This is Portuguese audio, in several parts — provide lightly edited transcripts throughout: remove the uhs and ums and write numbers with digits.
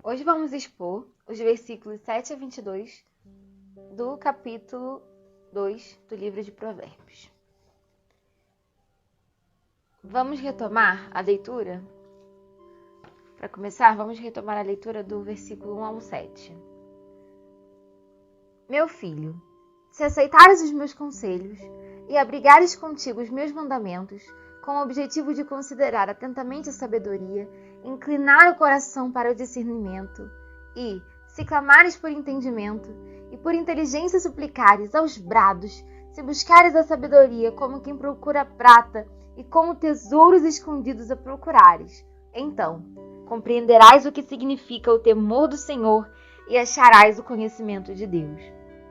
Hoje vamos expor os versículos 7 a 22 do capítulo 2 do livro de Provérbios. Vamos retomar a leitura? Para começar, vamos retomar a leitura do versículo 1 ao 7. Meu filho, se aceitares os meus conselhos e abrigares contigo os meus mandamentos, com o objetivo de considerar atentamente a sabedoria, inclinar o coração para o discernimento e, se clamares por entendimento e por inteligência suplicares aos brados, se buscares a sabedoria como quem procura prata e como tesouros escondidos a procurares, então compreenderás o que significa o temor do Senhor e acharás o conhecimento de Deus.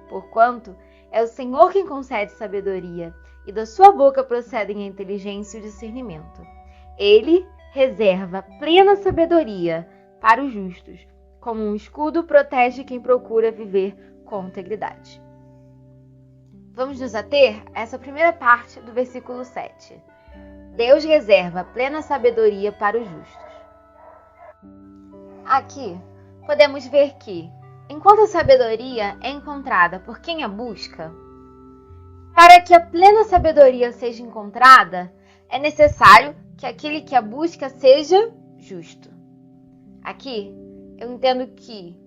Porquanto é o Senhor quem concede sabedoria, e da sua boca procedem a inteligência e o discernimento. Ele reserva plena sabedoria para os justos, como um escudo protege quem procura viver com integridade. Vamos nos ater a essa primeira parte do versículo 7. Deus reserva plena sabedoria para os justos. Aqui podemos ver que, enquanto a sabedoria é encontrada por quem a busca, para que a plena sabedoria seja encontrada, é necessário que aquele que a busca seja justo. Aqui, eu entendo que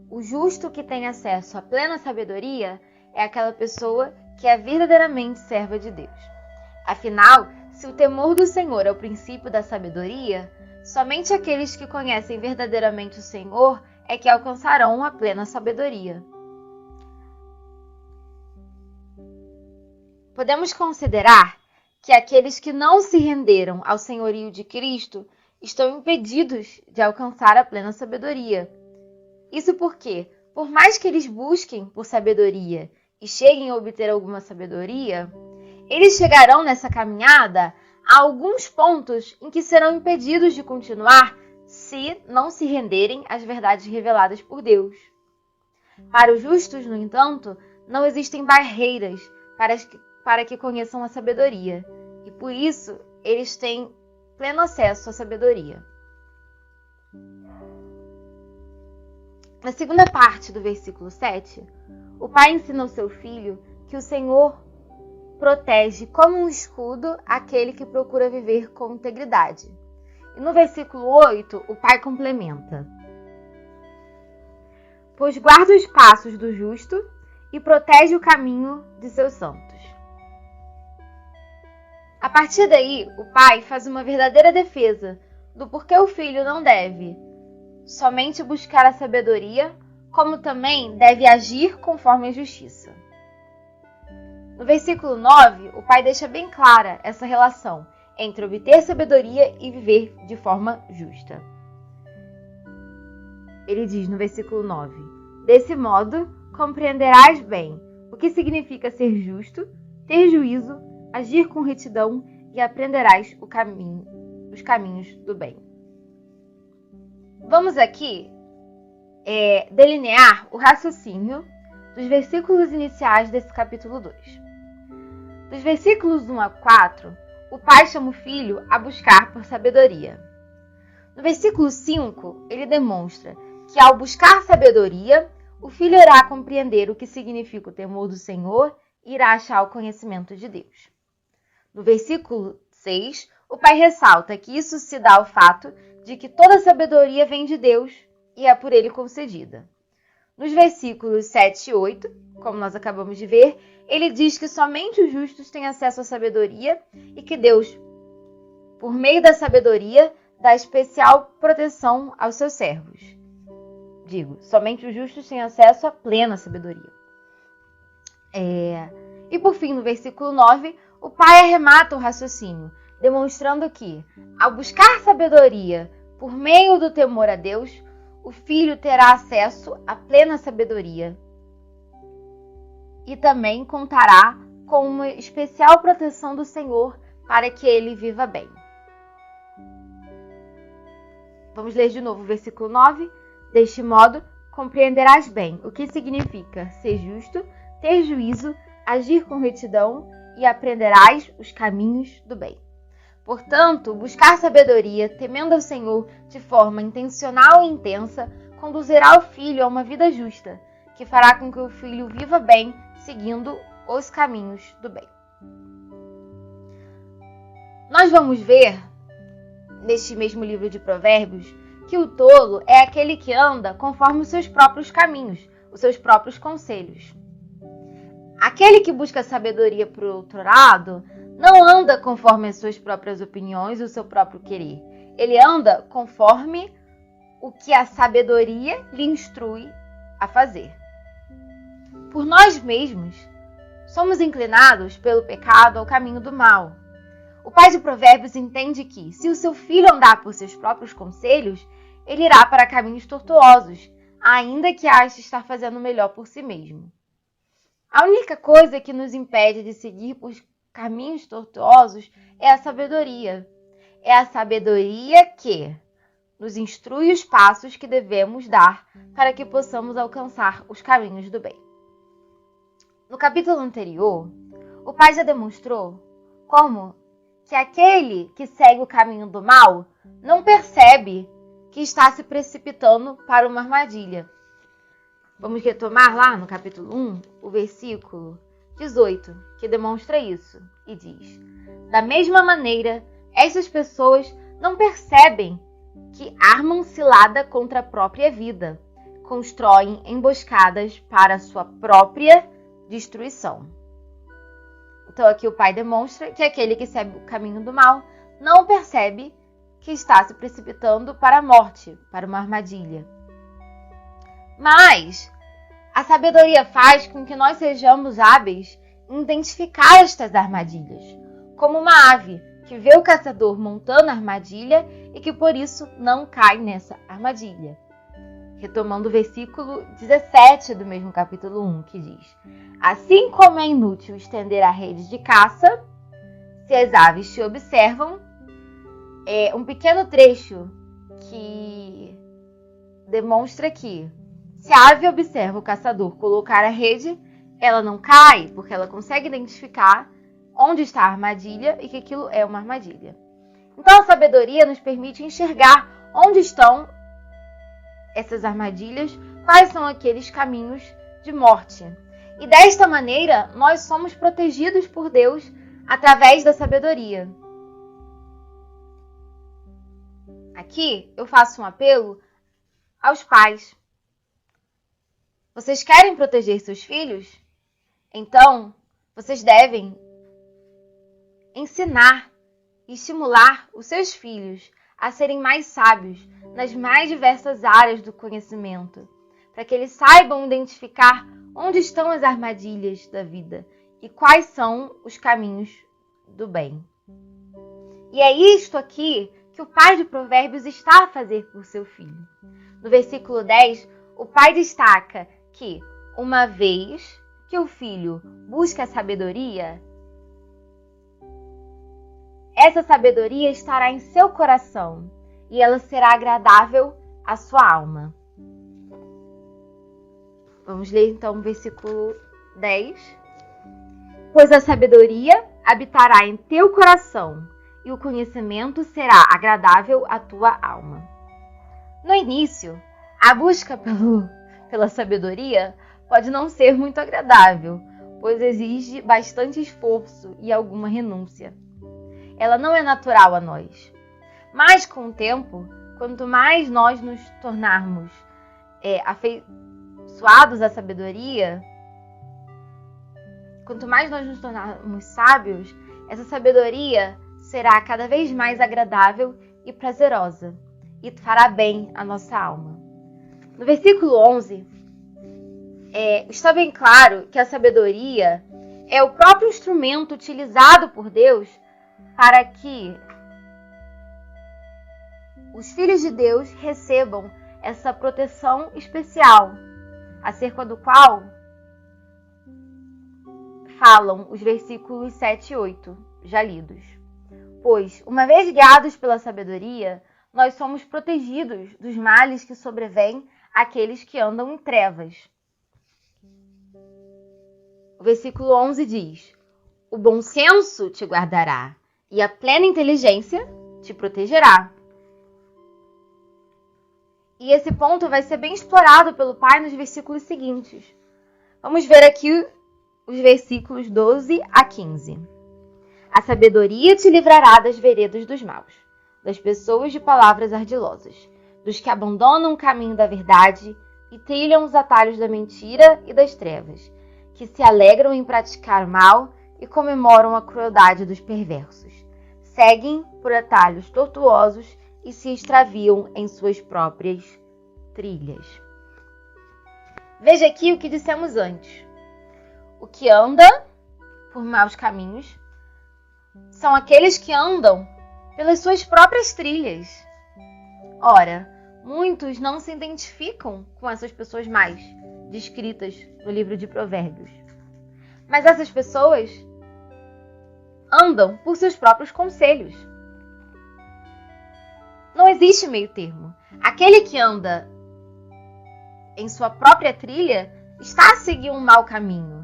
o justo que tem acesso à plena sabedoria é aquela pessoa que é verdadeiramente serva de Deus. Afinal, se o temor do Senhor é o princípio da sabedoria, somente aqueles que conhecem verdadeiramente o Senhor é que alcançarão a plena sabedoria. Podemos considerar que aqueles que não se renderam ao senhorio de Cristo estão impedidos de alcançar a plena sabedoria. Isso porque, por mais que eles busquem por sabedoria e cheguem a obter alguma sabedoria, eles chegarão nessa caminhada a alguns pontos em que serão impedidos de continuar se não se renderem às verdades reveladas por Deus. Para os justos, no entanto, não existem barreiras para que conheçam a sabedoria, e por isso eles têm pleno acesso à sabedoria. Na segunda parte do versículo 7, o pai ensina ao seu filho que o Senhor protege como um escudo aquele que procura viver com integridade. E no versículo 8, o pai complementa: pois guarda os passos do justo e protege o caminho de seus santos. A partir daí, o pai faz uma verdadeira defesa do porquê o filho não deve somente buscar a sabedoria, como também deve agir conforme a justiça. No versículo 9, o pai deixa bem clara essa relação entre obter sabedoria e viver de forma justa. Ele diz no versículo 9: desse modo, compreenderás bem o que significa ser justo, ter juízo, agir com retidão e aprenderás os caminhos do bem. Vamos aqui delinear o raciocínio dos versículos iniciais desse capítulo 2. Dos versículos 1 a 4, o pai chama o filho a buscar por sabedoria. No versículo 5, ele demonstra que ao buscar sabedoria, o filho irá compreender o que significa o temor do Senhor e irá achar o conhecimento de Deus. No versículo 6, o pai ressalta que isso se dá ao fato de que toda sabedoria vem de Deus e é por ele concedida. Nos versículos 7 e 8, como nós acabamos de ver, ele diz que somente os justos têm acesso à sabedoria e que Deus, por meio da sabedoria, dá especial proteção aos seus servos. Somente os justos têm acesso à plena sabedoria. E por fim, no versículo 9, o pai arremata o raciocínio, demonstrando que, ao buscar sabedoria por meio do temor a Deus, o filho terá acesso à plena sabedoria e também contará com uma especial proteção do Senhor para que ele viva bem. Vamos ler de novo o versículo 9. Deste modo, compreenderás bem o que significa ser justo, ter juízo, agir com retidão e aprenderás os caminhos do bem. Portanto, buscar sabedoria, temendo ao Senhor de forma intencional e intensa, conduzirá o filho a uma vida justa, que fará com que o filho viva bem, seguindo os caminhos do bem. Nós vamos ver, neste mesmo livro de Provérbios, que o tolo é aquele que anda conforme os seus próprios caminhos, os seus próprios conselhos. Aquele que busca sabedoria por outro lado, não anda conforme as suas próprias opiniões e o seu próprio querer. Ele anda conforme o que a sabedoria lhe instrui a fazer. Por nós mesmos, somos inclinados pelo pecado ao caminho do mal. O pai de Provérbios entende que, se o seu filho andar por seus próprios conselhos, ele irá para caminhos tortuosos, ainda que ache estar fazendo o melhor por si mesmo. A única coisa que nos impede de seguir por caminhos tortuosos é a sabedoria. É a sabedoria que nos instrui os passos que devemos dar para que possamos alcançar os caminhos do bem. No capítulo anterior, o pai já demonstrou como que aquele que segue o caminho do mal não percebe que está se precipitando para uma armadilha. Vamos retomar lá no capítulo 1, o versículo 18, que demonstra isso, e diz: da mesma maneira, essas pessoas não percebem que armam cilada contra a própria vida, constroem emboscadas para a sua própria destruição. Então aqui o pai demonstra que aquele que segue o caminho do mal não percebe que está se precipitando para a morte, para uma armadilha. Mas a sabedoria faz com que nós sejamos hábeis em identificar estas armadilhas, como uma ave que vê o caçador montando a armadilha e que por isso não cai nessa armadilha. Retomando o versículo 17 do mesmo capítulo 1, que diz: assim como é inútil estender a rede de caça, se as aves te observam, é um pequeno trecho que demonstra que, se a ave observa o caçador colocar a rede, ela não cai, porque ela consegue identificar onde está a armadilha e que aquilo é uma armadilha. Então a sabedoria nos permite enxergar onde estão essas armadilhas, quais são aqueles caminhos de morte. E desta maneira, nós somos protegidos por Deus através da sabedoria. Aqui eu faço um apelo aos pais. Vocês querem proteger seus filhos? Então, vocês devem ensinar e estimular os seus filhos a serem mais sábios nas mais diversas áreas do conhecimento, para que eles saibam identificar onde estão as armadilhas da vida e quais são os caminhos do bem. E é isto aqui que o pai de Provérbios está a fazer por seu filho. No versículo 10, o pai destaca que, uma vez que o filho busca a sabedoria, essa sabedoria estará em seu coração e ela será agradável à sua alma. Vamos ler então o versículo 10. Pois a sabedoria habitará em teu coração e o conhecimento será agradável à tua alma. No início, a busca pela sabedoria pode não ser muito agradável, pois exige bastante esforço e alguma renúncia. Ela não é natural a nós. Mas com o tempo, quanto mais nós nos tornarmos afeiçoados à sabedoria, quanto mais nós nos tornarmos sábios, essa sabedoria será cada vez mais agradável e prazerosa e fará bem à nossa alma. No versículo 11, está bem claro que a sabedoria é o próprio instrumento utilizado por Deus para que os filhos de Deus recebam essa proteção especial, acerca do qual falam os versículos 7 e 8, já lidos. Pois, uma vez guiados pela sabedoria, nós somos protegidos dos males que sobrevêm àqueles que andam em trevas. O versículo 11 diz: o bom senso te guardará, e a plena inteligência te protegerá. E esse ponto vai ser bem explorado pelo Pai nos versículos seguintes. Vamos ver aqui os versículos 12 a 15. A sabedoria te livrará das veredas dos maus, das pessoas de palavras ardilosas, dos que abandonam o caminho da verdade e trilham os atalhos da mentira e das trevas, que se alegram em praticar o mal e comemoram a crueldade dos perversos. Seguem por atalhos tortuosos e se extraviam em suas próprias trilhas. Veja aqui o que dissemos antes. O que anda por maus caminhos são aqueles que andam pelas suas próprias trilhas. Ora, muitos não se identificam com essas pessoas mais descritas no livro de Provérbios. Mas essas pessoas andam por seus próprios conselhos. Não existe meio termo. Aquele que anda em sua própria trilha está a seguir um mau caminho.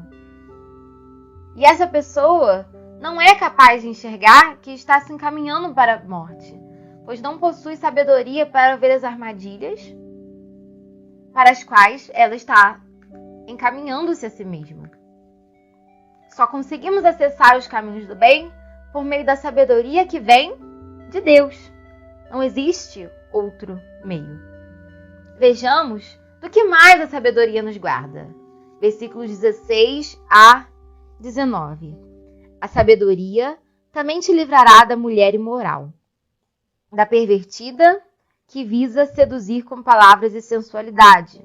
E essa pessoa não é capaz de enxergar que está se encaminhando para a morte, pois não possui sabedoria para ver as armadilhas para as quais ela está encaminhando-se a si mesma. Só conseguimos acessar os caminhos do bem por meio da sabedoria que vem de Deus. Não existe outro meio. Vejamos do que mais a sabedoria nos guarda. Versículos 16 a 19. A sabedoria também te livrará da mulher imoral, da pervertida que visa seduzir com palavras e sensualidade,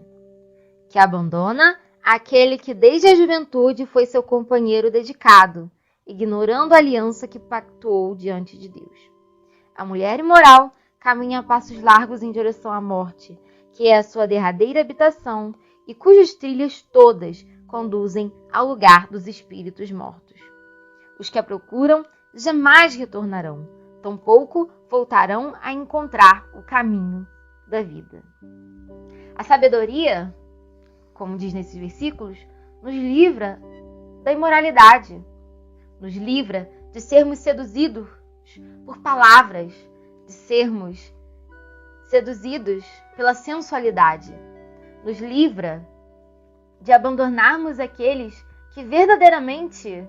que abandona aquele que desde a juventude foi seu companheiro dedicado, ignorando a aliança que pactuou diante de Deus. A mulher imoral caminha a passos largos em direção à morte, que é a sua derradeira habitação e cujas trilhas todas conduzem ao lugar dos espíritos mortos. Os que a procuram jamais retornarão, tampouco voltarão a encontrar o caminho da vida. A sabedoria, como diz nesses versículos, nos livra da imoralidade, nos livra de sermos seduzidos por palavras, de sermos seduzidos pela sensualidade, nos livra de abandonarmos aqueles que verdadeiramente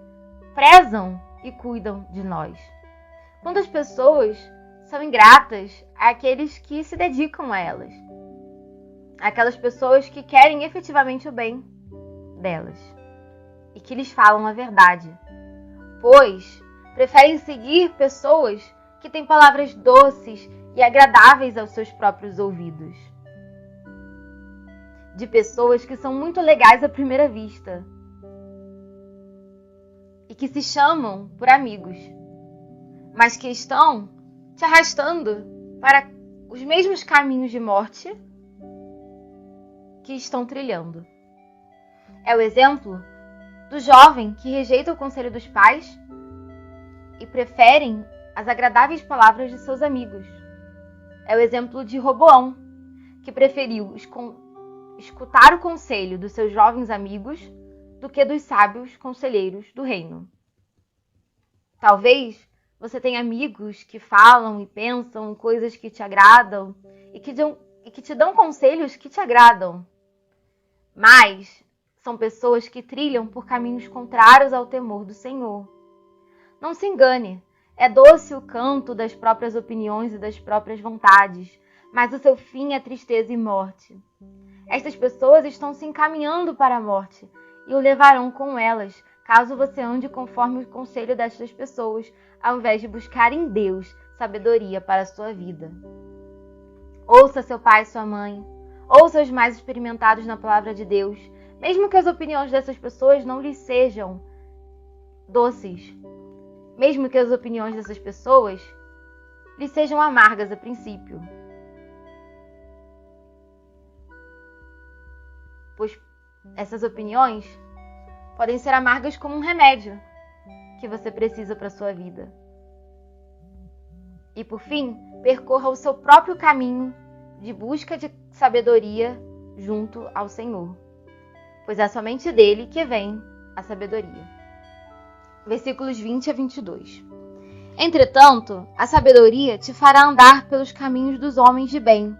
prezam e cuidam de nós. Quantas pessoas são ingratas àqueles que se dedicam a elas, aquelas pessoas que querem efetivamente o bem delas e que lhes falam a verdade, pois preferem seguir pessoas que têm palavras doces e agradáveis aos seus próprios ouvidos, de pessoas que são muito legais à primeira vista e que se chamam por amigos, mas que estão te arrastando para os mesmos caminhos de morte que estão trilhando. É o exemplo do jovem que rejeita o conselho dos pais e preferem as agradáveis palavras de seus amigos. É o exemplo de Roboão, que preferiu escutar o conselho dos seus jovens amigos do que dos sábios conselheiros do reino. Talvez você tenha amigos que falam e pensam coisas que te agradam e que te dão conselhos que te agradam, mas são pessoas que trilham por caminhos contrários ao temor do Senhor. Não se engane, é doce o canto das próprias opiniões e das próprias vontades, mas o seu fim é tristeza e morte. Estas pessoas estão se encaminhando para a morte e o levarão com elas, caso você ande conforme o conselho destas pessoas, ao invés de buscar em Deus sabedoria para a sua vida. Ouça seu pai e sua mãe, ouça os mais experimentados na palavra de Deus, mesmo que as opiniões dessas pessoas não lhes sejam doces, mesmo que as opiniões dessas pessoas lhes sejam amargas a princípio. Pois essas opiniões podem ser amargas como um remédio que você precisa para a sua vida. E por fim, percorra o seu próprio caminho de busca de sabedoria junto ao Senhor, pois é somente dele que vem a sabedoria. Versículos 20 a 22. Entretanto, a sabedoria te fará andar pelos caminhos dos homens de bem,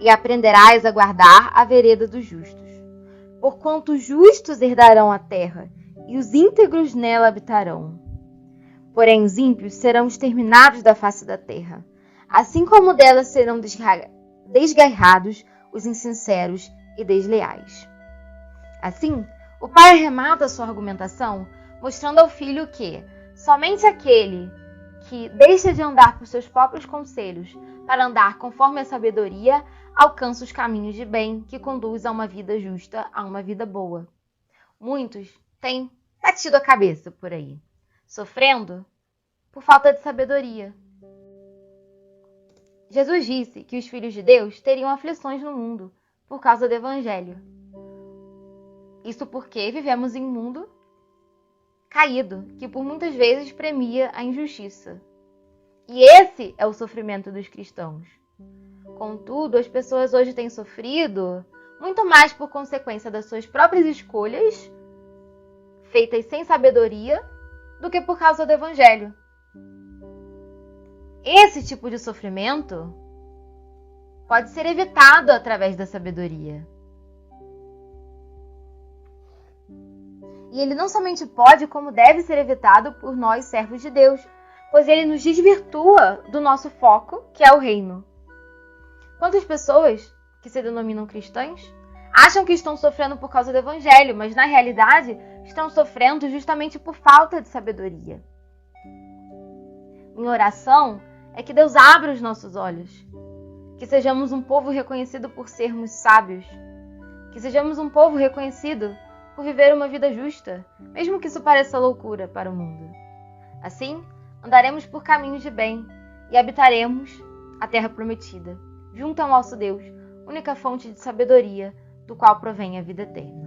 e aprenderás a guardar a vereda dos justos. Porquanto os justos herdarão a terra, e os íntegros nela habitarão. Porém os ímpios serão exterminados da face da terra, assim como dela serão desgarrados os insinceros e desleais. Assim, o pai arremata sua argumentação, mostrando ao filho que somente aquele que deixa de andar por seus próprios conselhos para andar conforme a sabedoria alcança os caminhos de bem que conduz a uma vida justa, a uma vida boa. Muitos têm batido a cabeça por aí, sofrendo por falta de sabedoria. Jesus disse que os filhos de Deus teriam aflições no mundo por causa do Evangelho. Isso porque vivemos em um mundo caído, que por muitas vezes premia a injustiça. E esse é o sofrimento dos cristãos. Contudo, as pessoas hoje têm sofrido muito mais por consequência das suas próprias escolhas, feitas sem sabedoria, do que por causa do Evangelho. Esse tipo de sofrimento pode ser evitado através da sabedoria. E ele não somente pode, como deve ser evitado por nós, servos de Deus, pois ele nos desvirtua do nosso foco, que é o reino. Quantas pessoas que se denominam cristãs acham que estão sofrendo por causa do Evangelho, mas na realidade estão sofrendo justamente por falta de sabedoria. Minha oração é que Deus abra os nossos olhos, que sejamos um povo reconhecido por sermos sábios, que sejamos um povo reconhecido por viver uma vida justa, mesmo que isso pareça loucura para o mundo. Assim, andaremos por caminhos de bem e habitaremos a terra prometida, junto ao nosso Deus, única fonte de sabedoria, do qual provém a vida eterna.